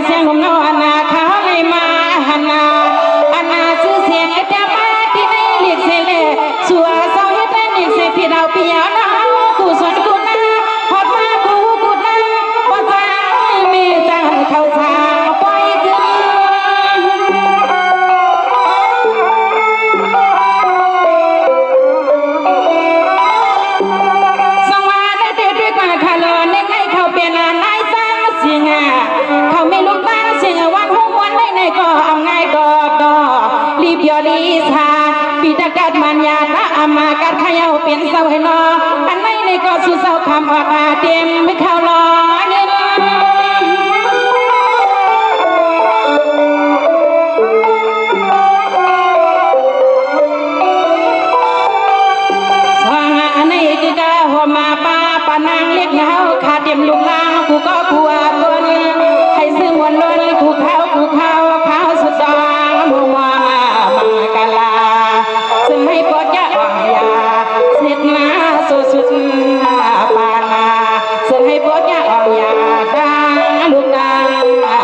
เสียงลมนอนาเขาเลยมาหันนาอันนาซื้อเสียงจะมาที่ในเรียกเสลสัวเศร้าเฮ็ดได้เรียกเสพี่ดาวพี่ยาวน้ำกูส่วนกูนาฮอดมากูนาบ่จ้ามีจังเข้าทางปล่อยขึ้นสวรรค์ได้ด้วยกว่าคาโลในเขาเป็นนายสร้างเสียงเขาไม่ลุกบ้านเสียงวันห้องวันในก็เอาง่ายดอกรีบยอลีสาปีตะกัดมันยาตาอามากัดขยาวเป็นเสาให้นออันในก็สู้เสาคำออกมาเต็มไม่เข้าลอยเงินสว่างอันในคือกะหัวมาป้าปานางเล็กเงาขาดเต็มลุงลางกูก็กลัวบนให้ซื้อมวนล้นกูเข้าสุดดองมัวมาบังกะลาซึ่งให้ปอดยาอ่อนยาเสร็จนาสุดปานาซึ่งให้ปอดยาอ่อนยาดังลูกดังลา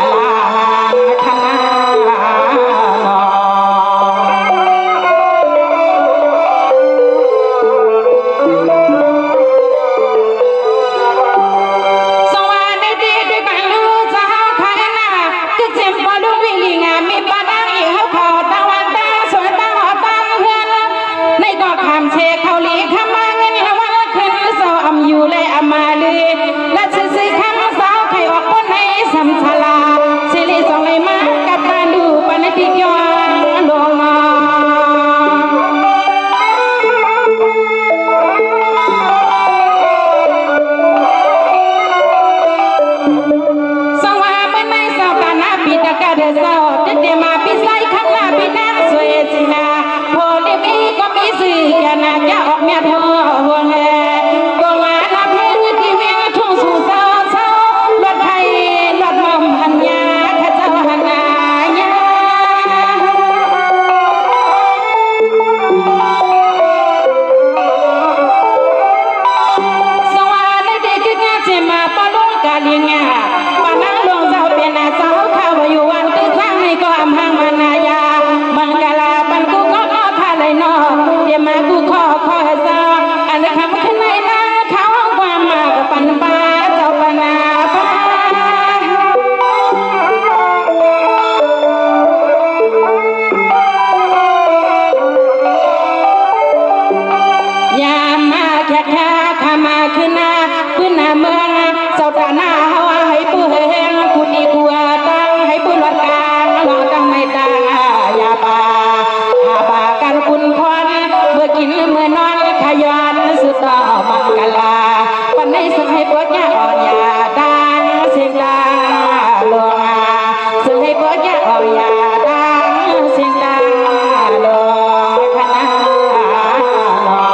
คณะนอสวัสดีด้วยกันลูกสาวไทยนาคือเจ็บบอลวิ่งลิงมีปาดังอีเขาขอตั้งวันตั้งสวยตั้งหอตั้งเฮือนในก็คำเชเขาลีคำมาเงินละวันขึ้นเสาอำอยู่เลยอามาเลยและซื้อคำสาวใครออกคนในสัมสลาสิริสองเลยมากับตาดูปนติยอนลงมาสว่าเมื่อในสาวตาหน้าปีตะกะเดเศร้าจะเดมาปีไซข้างหน้าปีหน้าสวยสินาพอได้มีก็มีสื่ออย่านาจะออกเมียทอห่วงแหก็มาหน้าเพลที่เวียงทุ่งสู่เศร้ารถไทยรถมอมหันยาข้าเจ้าหันนายาสวัสดีคืองานเจมาปะลุงกาลิงาปานังลงเจ้าเป็นอาสาวข้าวอยู่วันตื้อสร้างในก็อำหังมานายามังกลาปันกูก็พาเลยนอเดี๋ยวมากูขอเจ้าอันคำขึ้นในนาเขาความมากปันปาเจ้าปนาปายามมาแค่ขามาขึ้นนาพื้นนาเมืองเจ้าตาหน้าเฮาให้ปื้อแหงกูดีกว่าตั้งให้ปื้อหลอดกลางหลอดตั้งไม่ตั้งยาปาหาปากันคุณพรเมื่อกินเมื่อนอนขยันสุดต่อมังกลาปันในสังให้ปวดยาอ่อนยาดังเสียงดังลวงสังให้ปวดยาอ่อนยาดังเสียงดังลวงคณะนอ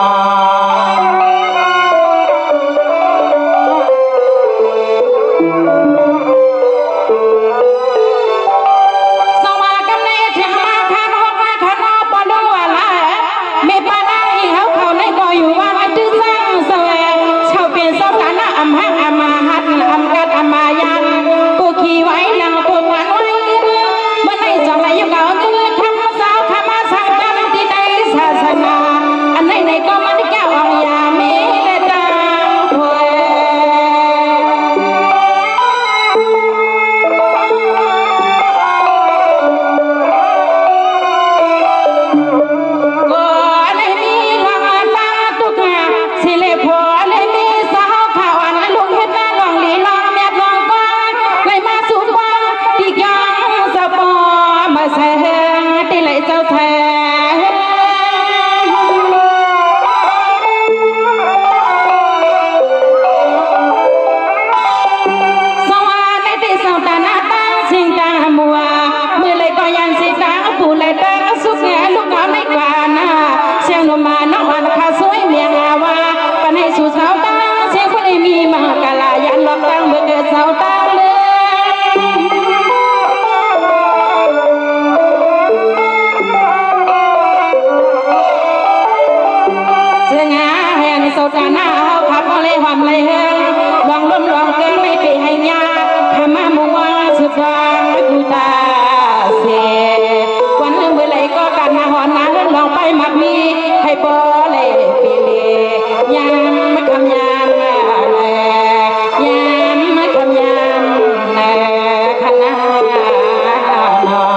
มักมีให้บ่เลยปีเลยามมาคำยามแลยามมาคำยามแลคณะนอ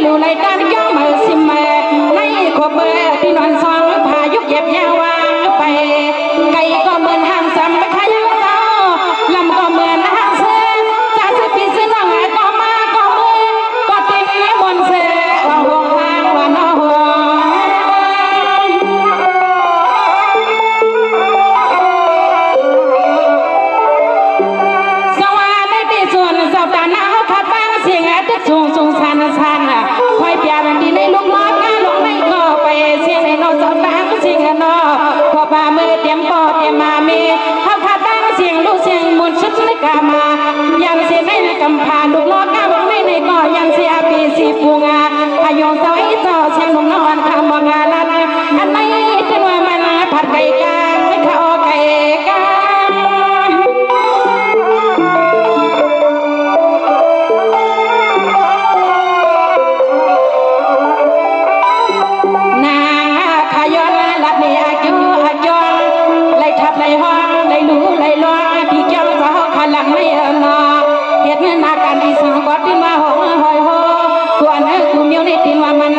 lưu lại tan gió mở sim mẹ nay khổ bờ đi non xoang phá giúp dẹp nhau vang bay cây có mơn hàng xăm khai yang sao làm có mơn hàng xe cha sẽ bị xin rằng ai có ma có mưa có tin buồn xe và hồng hàng và nó hồng sao ai mới đi xuân sao ta nào khát vang xiềng á tức sung sung san san khoai bia mình đi lấy lúc lót na lúc này cóไปเสียงในนอนสาวตางเสียงนอพอปามือเตรียมปอเตรียมมาเมเขาขาตั้งเสียงลูกเสียงมุนชุดในกามายันเสียในในกำพาลูกลอดก้าวในในก่อยันเสียปีสีปูงาอายุเสาไอ้เจ้าเสียงหนุ่มนอนคำบอกงานนั้นอันไหนจะว่ามันผัดไก่กางไม่ข้าวไก่กางในห้องในรู้ในร้องพี่เจ้าสาวขลังไม่เออนาเหตุเมื่อนาการที่สังกัดที่มาห้องหอยโฮตัวนั้นกูมีในตินว่ามัน